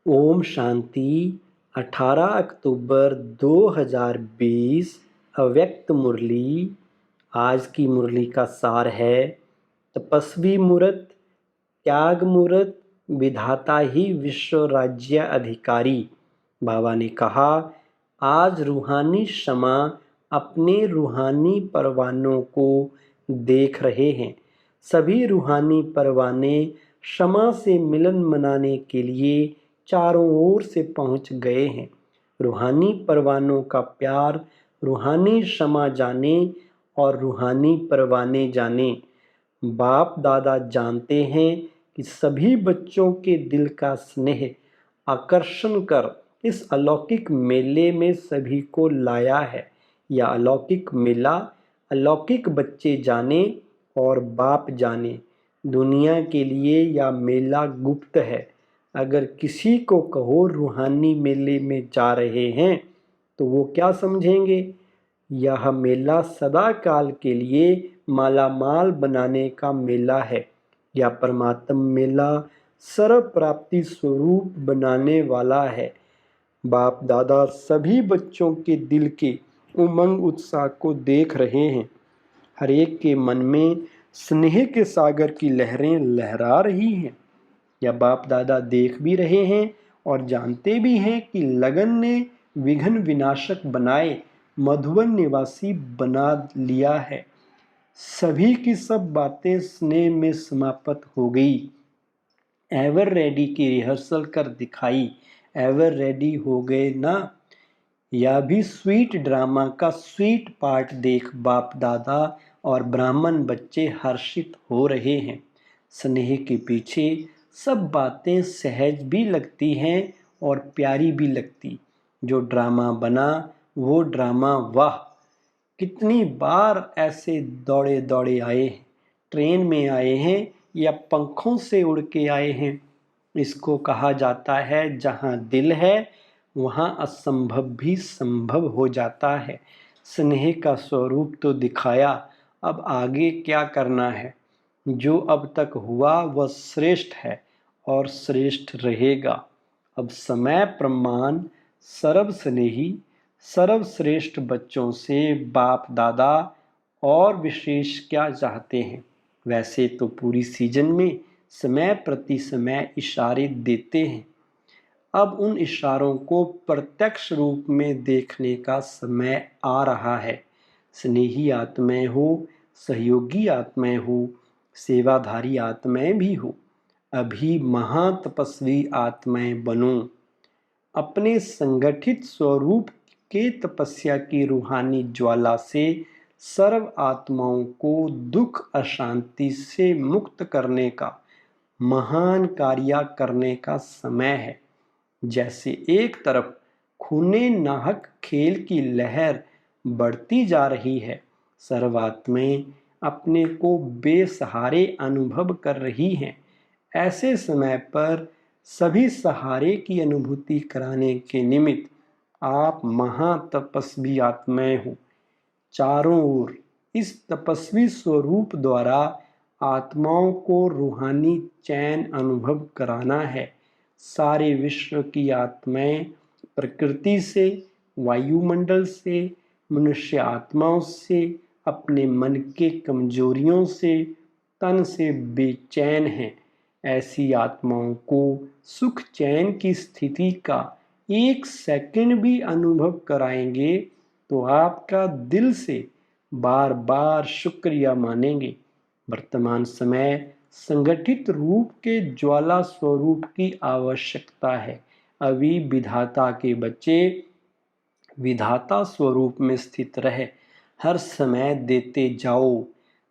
ओम शांति। 18 अक्टूबर 2020 अव्यक्त मुरली। आज की मुरली का सार है तपस्वी मूर्त, त्याग मूर्त, विधाता ही विश्व राज्य अधिकारी। बाबा ने कहा, आज रूहानी शमा अपने रूहानी परवानों को देख रहे हैं। सभी रूहानी परवाने शमा से मिलन मनाने के लिए चारों ओर से पहुंच गए हैं। रूहानी परवानों का प्यार रूहानी शमा जाने और रूहानी परवाने जाने। बाप दादा जानते हैं कि सभी बच्चों के दिल का स्नेह आकर्षण कर इस अलौकिक मेले में सभी को लाया है। यह अलौकिक मेला अलौकिक बच्चे जाने और बाप जाने। दुनिया के लिए यह मेला गुप्त है। अगर किसी को कहो रूहानी मेले में जा रहे हैं तो वो क्या समझेंगे? यह मेला सदा काल के लिए मालामाल बनाने का मेला है। यह परमात्म मेला सर्व प्राप्ति स्वरूप बनाने वाला है। बाप दादा सभी बच्चों के दिल के उमंग उत्साह को देख रहे हैं। हर एक के मन में स्नेह के सागर की लहरें लहरा रही हैं। या बाप दादा देख भी रहे हैं और जानते भी हैं कि लगन ने विघ्न विनाशक बनाए मधुबन निवासी बना लिया है। सभी की सब बातें स्नेह में समाप्त हो गई। एवर रेडी की रिहर्सल कर दिखाई। एवर रेडी हो गए ना? यह भी स्वीट ड्रामा का स्वीट पार्ट देख बाप दादा और ब्राह्मण बच्चे हर्षित हो रहे हैं। स्नेह के पीछे सब बातें सहज भी लगती हैं और प्यारी भी लगती। जो ड्रामा बना वो ड्रामा वाह! कितनी बार ऐसे दौड़े दौड़े आए हैं, ट्रेन में आए हैं या पंखों से उड़ के आए हैं। इसको कहा जाता है जहाँ दिल है वहाँ असंभव भी संभव हो जाता है। स्नेह का स्वरूप तो दिखाया, अब आगे क्या करना है? जो अब तक हुआ वह श्रेष्ठ है और श्रेष्ठ रहेगा। अब समय प्रमाण सर्व स्नेही सर्वश्रेष्ठ बच्चों से बाप दादा और विशेष क्या चाहते हैं? वैसे तो पूरी सीजन में समय प्रति समय इशारे देते हैं। अब उन इशारों को प्रत्यक्ष रूप में देखने का समय आ रहा है। स्नेही आत्माएं हो, सहयोगी आत्माएं हो, सेवाधारी आत्माएं भी हो, अभी महातपस्वी आत्माएं बनो। अपने संगठित स्वरूप के तपस्या की रूहानी ज्वाला से सर्व आत्माओं को दुख अशांति से मुक्त करने का महान कार्य करने का समय है। जैसे एक तरफ खूने नाहक खेल की लहर बढ़ती जा रही है, सर्वात्माएं अपने को बेसहारे अनुभव कर रही हैं। ऐसे समय पर सभी सहारे की अनुभूति कराने के निमित्त आप महातपस्वी आत्माएं हो। चारों ओर इस तपस्वी स्वरूप द्वारा आत्माओं को रूहानी चैन अनुभव कराना है। सारे विश्व की आत्माएं प्रकृति से, वायुमंडल से, मनुष्य आत्माओं से, अपने मन के कमजोरियों से, तन से बेचैन हैं। ऐसी आत्माओं को सुख चैन की स्थिति का एक सेकंड भी अनुभव कराएंगे तो आपका दिल से बार बार शुक्रिया मानेंगे। वर्तमान समय संगठित रूप के ज्वाला स्वरूप की आवश्यकता है। अभी विधाता के बच्चे विधाता स्वरूप में स्थित रहे हर समय देते जाओ।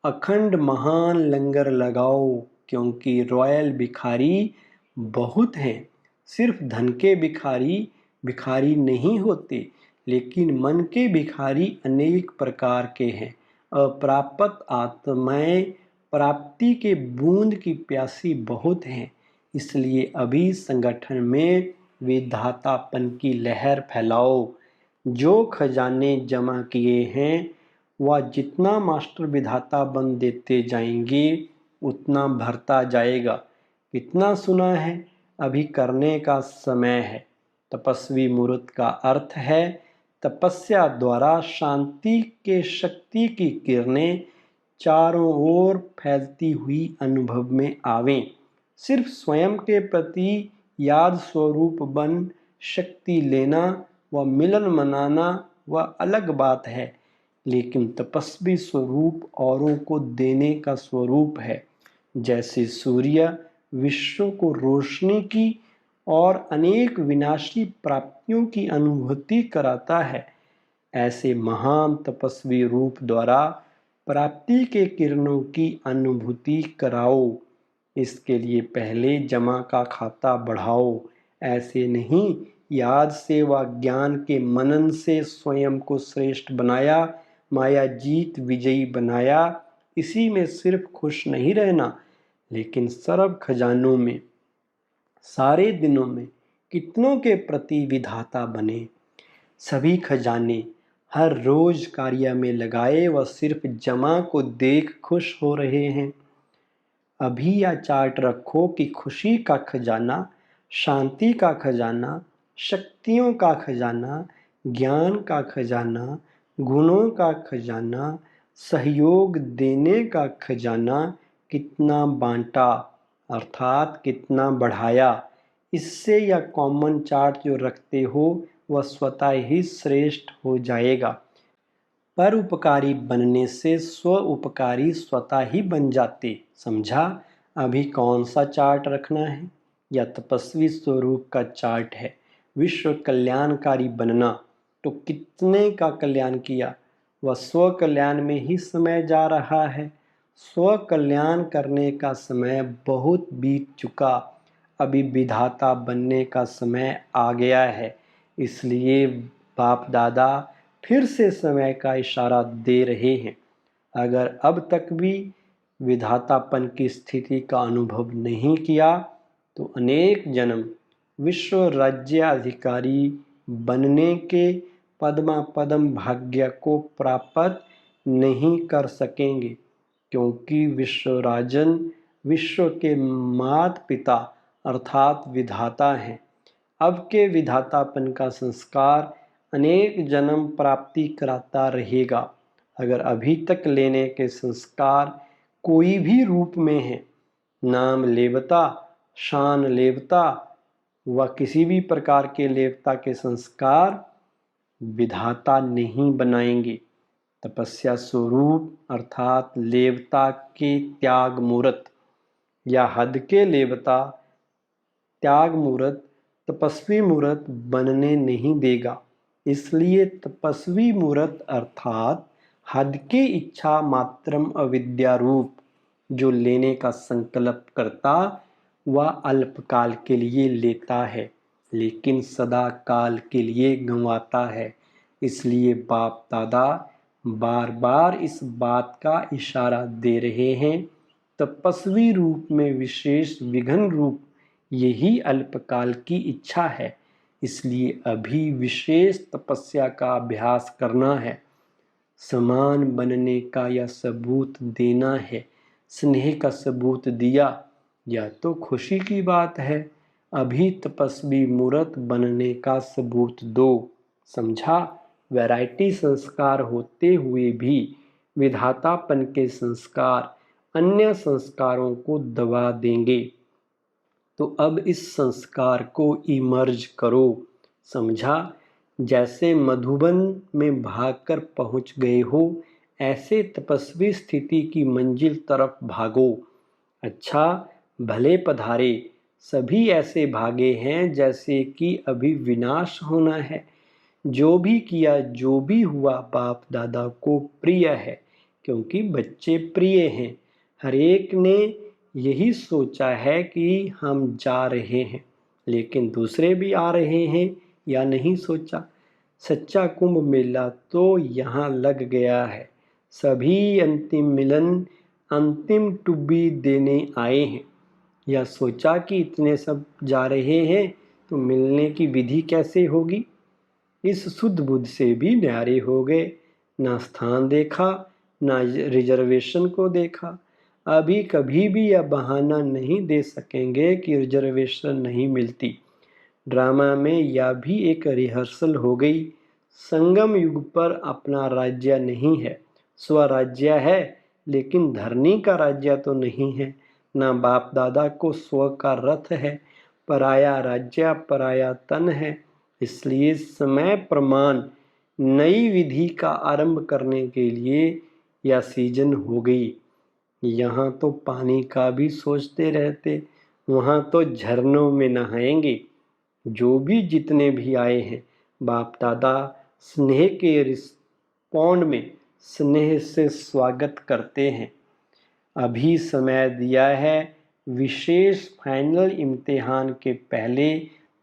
अखंड महान लंगर लगाओ, क्योंकि रॉयल भिखारी बहुत हैं। सिर्फ धन के भिखारी भिखारी नहीं होते, लेकिन मन के भिखारी अनेक प्रकार के हैं। अप्राप्त आत्माएं प्राप्ति के बूंद की प्यासी बहुत हैं। इसलिए अभी संगठन में विधातापन की लहर फैलाओ। जो खजाने जमा किए हैं वह जितना मास्टर विधाता बन देते जाएंगे उतना भरता जाएगा। कितना सुना है, अभी करने का समय है। तपस्वी मुहूर्त का अर्थ है तपस्या द्वारा शांति के शक्ति की किरणें चारों ओर फैलती हुई अनुभव में आवें। सिर्फ स्वयं के प्रति याद स्वरूप बन शक्ति लेना व मिलन मनाना वह अलग बात है, लेकिन तपस्वी स्वरूप औरों को देने का स्वरूप है। जैसे सूर्य विश्व को रोशनी की और अनेक विनाशी प्राप्तियों की अनुभूति कराता है, ऐसे महान तपस्वी रूप द्वारा प्राप्ति के किरणों की अनुभूति कराओ। इसके लिए पहले जमा का खाता बढ़ाओ। ऐसे नहीं, याद से व ज्ञान के मनन से स्वयं को श्रेष्ठ बनाया, माया जीत विजयी बनाया। इसी में सिर्फ खुश नहीं रहना, लेकिन सर्व खजानों में, सारे दिनों में कितनों के प्रति विधाता बने। सभी खजाने हर रोज कार्य में लगाए व सिर्फ जमा को देख खुश हो रहे हैं। अभी यह चार्ट रखो कि खुशी का खजाना, शांति का खजाना, शक्तियों का खजाना, ज्ञान का खजाना, गुणों का खजाना, सहयोग देने का खजाना कितना बांटा, अर्थात कितना बढ़ाया। इससे यह कॉमन चार्ट जो रखते हो वह स्वतः ही श्रेष्ठ हो जाएगा। परोपकारी बनने से स्व उपकारी स्वतः ही बन जाते। समझा? अभी कौन सा चार्ट रखना है? यह तपस्वी स्वरूप का चार्ट है। विश्व कल्याणकारी बनना, तो कितने का कल्याण किया? वह स्व कल्याण में ही समय जा रहा है। स्व कल्याण करने का समय बहुत बीत चुका, अभी विधाता बनने का समय आ गया है। इसलिए बाप दादा फिर से समय का इशारा दे रहे हैं। अगर अब तक भी विधातापन की स्थिति का अनुभव नहीं किया तो अनेक जन्म विश्व राज्याधिकारी बनने के पद्म भाग्य को प्राप्त नहीं कर सकेंगे, क्योंकि विश्व राजन विश्व के माता पिता अर्थात विधाता हैं। अब के विधातापन का संस्कार अनेक जन्म प्राप्ति कराता रहेगा। अगर अभी तक लेने के संस्कार कोई भी रूप में है, नाम लेवता, शान लेवता व किसी भी प्रकार के लेवता के संस्कार विधाता नहीं बनाएंगे। तपस्या स्वरूप अर्थात लेवता के त्याग मूर्त या हद के लेवता त्याग मूर्त तपस्वी मूर्त बनने नहीं देगा। इसलिए तपस्वी मूर्त अर्थात हद के इच्छा मात्रम अविद्या रूप जो लेने का संकल्प करता वह अल्पकाल के लिए लेता है, लेकिन सदा काल के लिए गंवाता है। इसलिए बाप दादा बार बार इस बात का इशारा दे रहे हैं। तपस्वी रूप में विशेष विघ्न रूप यही अल्पकाल की इच्छा है। इसलिए अभी विशेष तपस्या का अभ्यास करना है, समान बनने का यह सबूत देना है। स्नेह का सबूत दिया, यह तो खुशी की बात है। अभी तपस्वी मूर्त बनने का सबूत दो। समझा? वैरायटी संस्कार होते हुए भी विधातापन के संस्कार अन्य संस्कारों को दबा देंगे, तो अब इस संस्कार को इमर्ज करो। समझा? जैसे मधुबन में भागकर पहुंच गए हो, ऐसे तपस्वी स्थिति की मंजिल तरफ भागो। अच्छा, भले पधारे। सभी ऐसे भागे हैं जैसे कि अभी विनाश होना है। जो भी किया, जो भी हुआ, बाप दादा को प्रिय है, क्योंकि बच्चे प्रिय हैं। हर एक ने यही सोचा है कि हम जा रहे हैं, लेकिन दूसरे भी आ रहे हैं या नहीं सोचा। सच्चा कुंभ मेला तो यहाँ लग गया है। सभी अंतिम मिलन, अंतिम टुब्बी देने आए हैं। यह सोचा कि इतने सब जा रहे हैं तो मिलने की विधि कैसे होगी। इस शुद्ध बुद्ध से भी न्यारे हो गए। ना स्थान देखा, ना रिजर्वेशन को देखा। अभी कभी भी यह बहाना नहीं दे सकेंगे कि रिजर्वेशन नहीं मिलती। ड्रामा में यह भी एक रिहर्सल हो गई। संगम युग पर अपना राज्य नहीं है, स्वराज्य है, लेकिन धरनी का राज्य तो नहीं है। ना बाप दादा को स्व का रथ है, पराया राज्य पराया तन है। इसलिए समय प्रमाण नई विधि का आरंभ करने के लिए यह सीजन हो गई। यहाँ तो पानी का भी सोचते रहते, वहाँ तो झरनों में नहाएंगे। जो भी जितने भी आए हैं, बाप दादा स्नेह के रिस्पॉन्ड में स्नेह से स्वागत करते हैं। अभी समय दिया है विशेष फाइनल इम्तिहान के पहले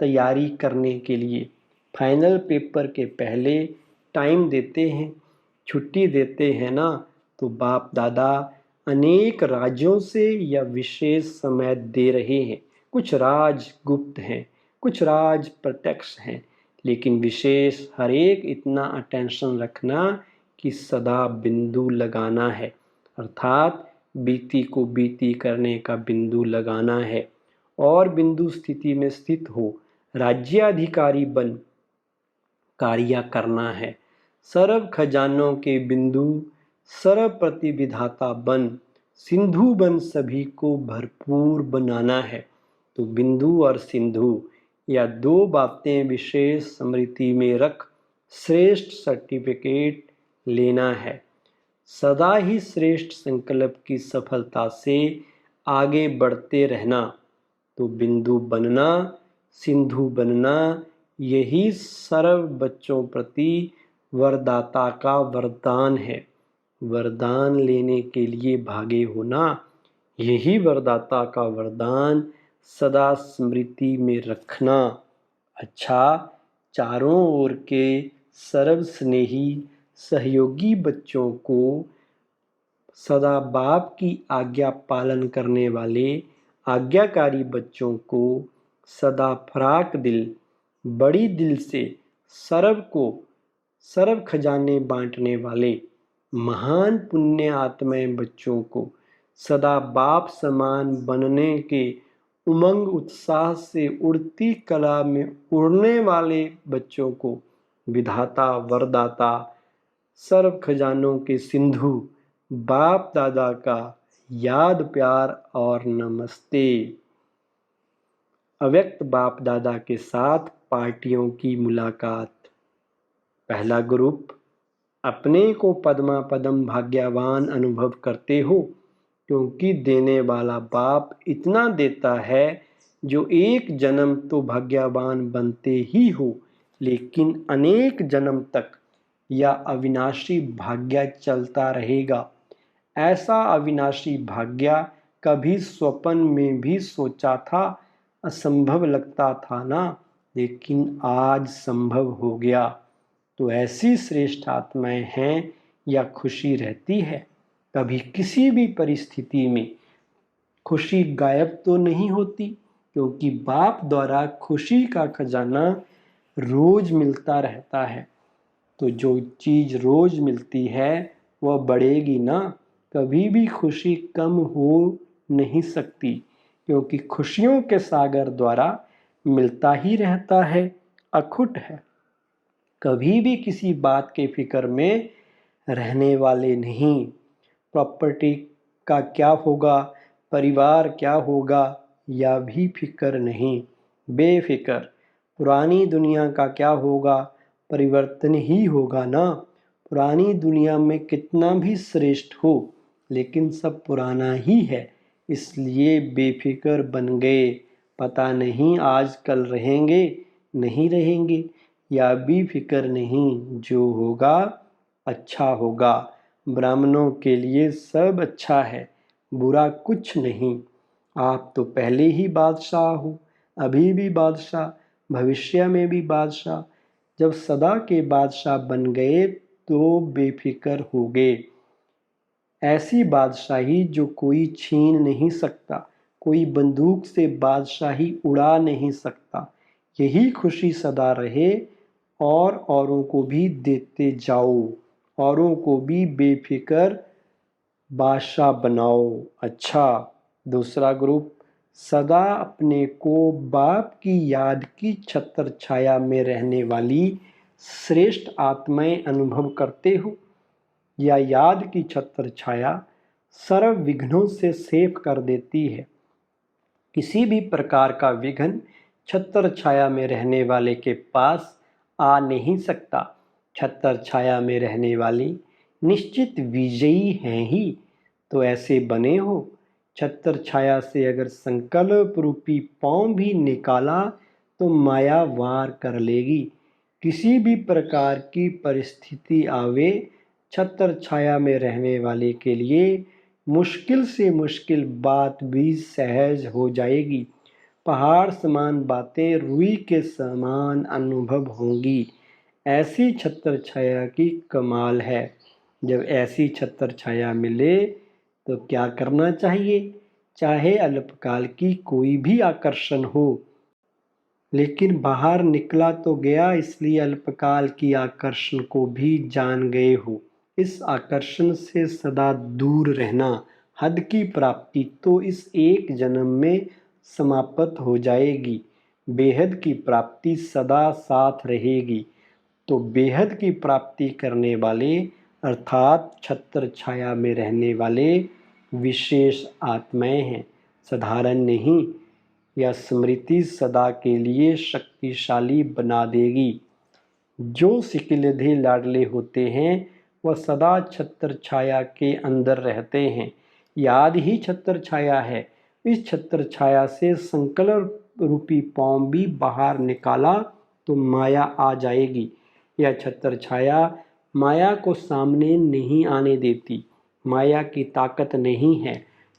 तैयारी करने के लिए। फाइनल पेपर के पहले टाइम देते हैं, छुट्टी देते हैं ना, तो बाप दादा अनेक राज्यों से यह विशेष समय दे रहे हैं। कुछ राज गुप्त हैं, कुछ राज प्रत्यक्ष हैं, लेकिन विशेष हर एक इतना अटेंशन रखना कि सदा बिंदु लगाना है, अर्थात बीती को बीती करने का बिंदु लगाना है और बिंदु स्थिति में स्थित हो राज्याधिकारी बन कार्य करना है। सर्व खजानों के बिंदु सर्व प्रतिविधाता बन सिंधु बन सभी को भरपूर बनाना है। तो बिंदु और सिंधु या दो बातें विशेष स्मृति में रख श्रेष्ठ सर्टिफिकेट लेना है। सदा ही श्रेष्ठ संकल्प की सफलता से आगे बढ़ते रहना। तो बिंदु बनना, सिंधु बनना, यही सर्व बच्चों प्रति वरदाता का वरदान है। वरदान लेने के लिए भागे होना, यही वरदाता का वरदान सदा स्मृति में रखना। अच्छा, चारों ओर के सर्व स्नेही सहयोगी बच्चों को सदा बाप की आज्ञा पालन करने वाले आज्ञाकारी बच्चों को सदा फराक दिल, बड़ी दिल से सर्व को सर्व खजाने बांटने वाले महान पुण्य आत्माएं बच्चों को सदा बाप समान बनने के उमंग उत्साह से उड़ती कला में उड़ने वाले बच्चों को विधाता वरदाता सर्व खजानों के सिंधु बाप दादा का याद प्यार और नमस्ते। अव्यक्त बाप दादा के साथ पार्टियों की मुलाकात। पहला ग्रुप, अपने को पद्मा पदम भाग्यवान अनुभव करते हो, क्योंकि देने वाला बाप इतना देता है जो एक जन्म तो भाग्यवान बनते ही हो, लेकिन अनेक जन्म तक यह अविनाशी भाग्य चलता रहेगा। ऐसा अविनाशी भाग्य कभी स्वप्न में भी सोचा था असंभव लगता था ना, लेकिन आज संभव हो गया। तो ऐसी श्रेष्ठ आत्माएं हैं या खुशी रहती है। कभी किसी भी परिस्थिति में खुशी गायब तो नहीं होती, क्योंकि बाप द्वारा खुशी का खजाना रोज मिलता रहता है। तो जो चीज रोज मिलती है वह बढ़ेगी ना, कभी भी खुशी कम हो नहीं सकती, क्योंकि खुशियों के सागर द्वारा मिलता ही रहता है, अखुट है। कभी भी किसी बात के फिक्र में रहने वाले नहीं। प्रॉपर्टी का क्या होगा, परिवार क्या होगा, या भी फिक्र नहीं, बेफिक्र। पुरानी दुनिया का क्या होगा, परिवर्तन ही होगा ना। पुरानी दुनिया में कितना भी श्रेष्ठ हो, लेकिन सब पुराना ही है, इसलिए बेफिक्र बन गए। पता नहीं आज कल रहेंगे नहीं रहेंगे, या भी फिक्र नहीं, जो होगा अच्छा होगा। ब्राह्मणों के लिए सब अच्छा है, बुरा कुछ नहीं। आप तो पहले ही बादशाह हो, अभी भी बादशाह, भविष्य में भी बादशाह। जब सदा के बादशाह बन गए तो बेफिक्र हो गए। ऐसी बादशाही जो कोई छीन नहीं सकता, कोई बंदूक से बादशाही उड़ा नहीं सकता। यही खुशी सदा रहे और औरों को भी देते जाओ, औरों को भी बेफिक्र बादशाह बनाओ। अच्छा, दूसरा ग्रुप, सदा अपने को बाप की याद की छत्र छाया में रहने वाली श्रेष्ठ आत्माएं अनुभव करते हो। या याद की छत्र छाया सर्व विघ्नों से सेफ कर देती है। किसी भी प्रकार का विघ्न छत्र छाया में रहने वाले के पास आ नहीं सकता। छत्र छाया में रहने वाली निश्चित विजयी हैं ही। तो ऐसे बने हो। छत्र छाया से अगर संकल्प रूपी पांव भी निकाला तो माया वार कर लेगी। किसी भी प्रकार की परिस्थिति आवे, छत्र छाया में रहने वाले के लिए मुश्किल से मुश्किल बात भी सहज हो जाएगी। पहाड़ समान बातें रुई के समान अनुभव होंगी। ऐसी छत्र छाया की कमाल है। जब ऐसी छत्र छाया मिले तो क्या करना चाहिए? चाहे अल्पकाल की कोई भी आकर्षण हो, लेकिन बाहर निकला तो गया, इसलिए अल्पकाल की आकर्षण को भी जान गए हो। इस आकर्षण से सदा दूर रहना। हद की प्राप्ति तो इस एक जन्म में समाप्त हो जाएगी। बेहद की प्राप्ति सदा साथ रहेगी। तो बेहद की प्राप्ति करने वाले अर्थात छत्र छाया में रहने वाले विशेष आत्माएं हैं, साधारण नहीं। यह स्मृति सदा के लिए शक्तिशाली बना देगी। जो सिकिलधे लाडले होते हैं वह सदा छत्र छाया के अंदर रहते हैं। याद ही छत्र छाया है। इस छत्र छाया से संकल्प रूपी पांव भी बाहर निकाला तो माया आ जाएगी। यह छत्र छाया माया को सामने नहीं आने देती। माया की ताकत नहीं है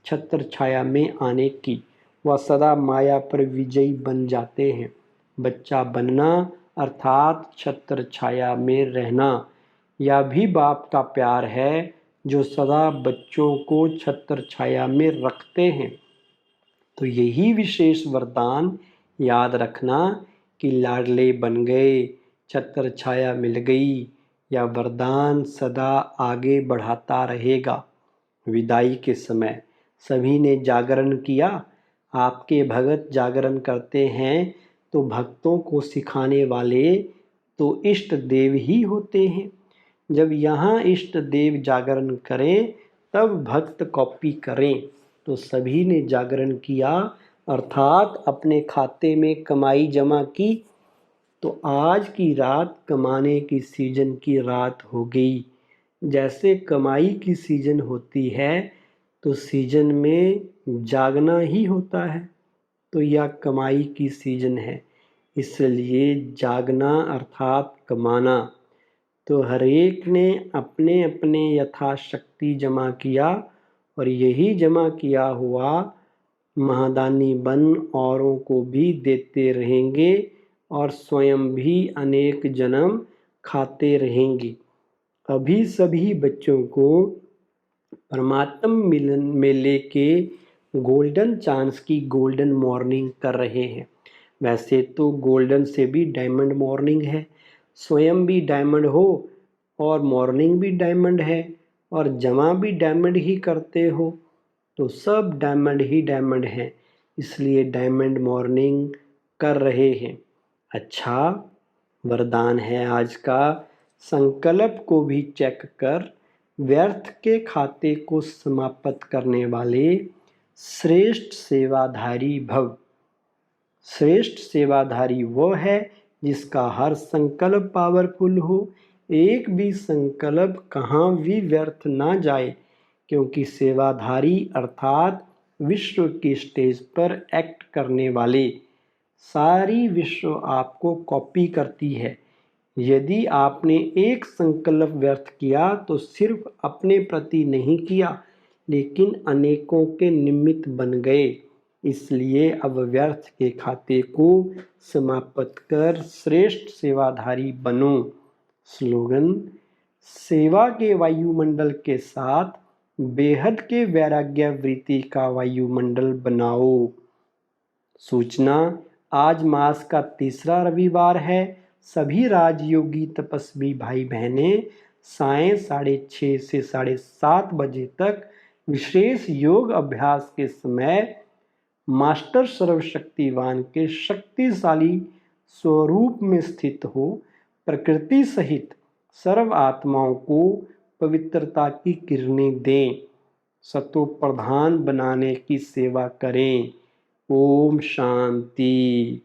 छत्र छाया में आने की। वह सदा माया पर विजयी बन जाते हैं। बच्चा बनना अर्थात छत्र छाया में रहना, यह भी बाप का प्यार है जो सदा बच्चों को छत्र छाया में रखते हैं। तो यही विशेष वरदान याद रखना कि लाडले बन गए, छत्र छाया मिल गई। यह वरदान सदा आगे बढ़ाता रहेगा। विदाई के समय सभी ने जागरण किया। आपके भगत जागरण करते हैं तो भक्तों को सिखाने वाले तो इष्ट देव ही होते हैं। जब यहाँ इष्ट देव जागरण करें तब भक्त कॉपी करें। तो सभी ने जागरण किया अर्थात अपने खाते में कमाई जमा की। तो आज की रात कमाने की सीजन की रात हो गई। जैसे कमाई की सीजन होती है तो सीजन में जागना ही होता है। तो यह कमाई की सीजन है, इसलिए जागना अर्थात कमाना। तो हर एक ने अपने अपने यथाशक्ति जमा किया और यही जमा किया हुआ महादानी बन औरों को भी देते रहेंगे और स्वयं भी अनेक जन्म खाते रहेंगे। अभी सभी बच्चों को परमात्म मिलन मेले के गोल्डन चांस की गोल्डन मॉर्निंग कर रहे हैं। वैसे तो गोल्डन से भी डायमंड मॉर्निंग है। स्वयं भी डायमंड हो और मॉर्निंग भी डायमंड है और जमा भी डायमंड ही करते हो। तो सब डायमंड ही डायमंड हैं, इसलिए डायमंड मॉर्निंग कर रहे हैं। अच्छा, वरदान है आज का, संकल्प को भी चेक कर व्यर्थ के खाते को समाप्त करने वाले श्रेष्ठ सेवाधारी भव। श्रेष्ठ सेवाधारी वो है जिसका हर संकल्प पावरफुल हो। एक भी संकल्प कहाँ भी व्यर्थ ना जाए, क्योंकि सेवाधारी अर्थात विश्व की स्टेज पर एक्ट करने वाले। सारी विश्व आपको कॉपी करती है। यदि आपने एक संकल्प व्यर्थ किया तो सिर्फ अपने प्रति नहीं किया, लेकिन अनेकों के निमित्त बन गए। इसलिए अब व्यर्थ के खाते को समाप्त कर श्रेष्ठ सेवाधारी बनो। स्लोगन, सेवा के वायुमंडल के साथ बेहद के वैराग्य वृत्ति का वायुमंडल बनाओ। सूचना, आज मास का तीसरा रविवार है। सभी राजयोगी तपस्वी भाई बहनें सायं 6:30 से 7:30 बजे तक विशेष योग अभ्यास के समय मास्टर सर्वशक्तिवान के शक्तिशाली स्वरूप में स्थित हो प्रकृति सहित सर्व आत्माओं को पवित्रता की किरणें दें, सतो प्रधान बनाने की सेवा करें। ओम शांति।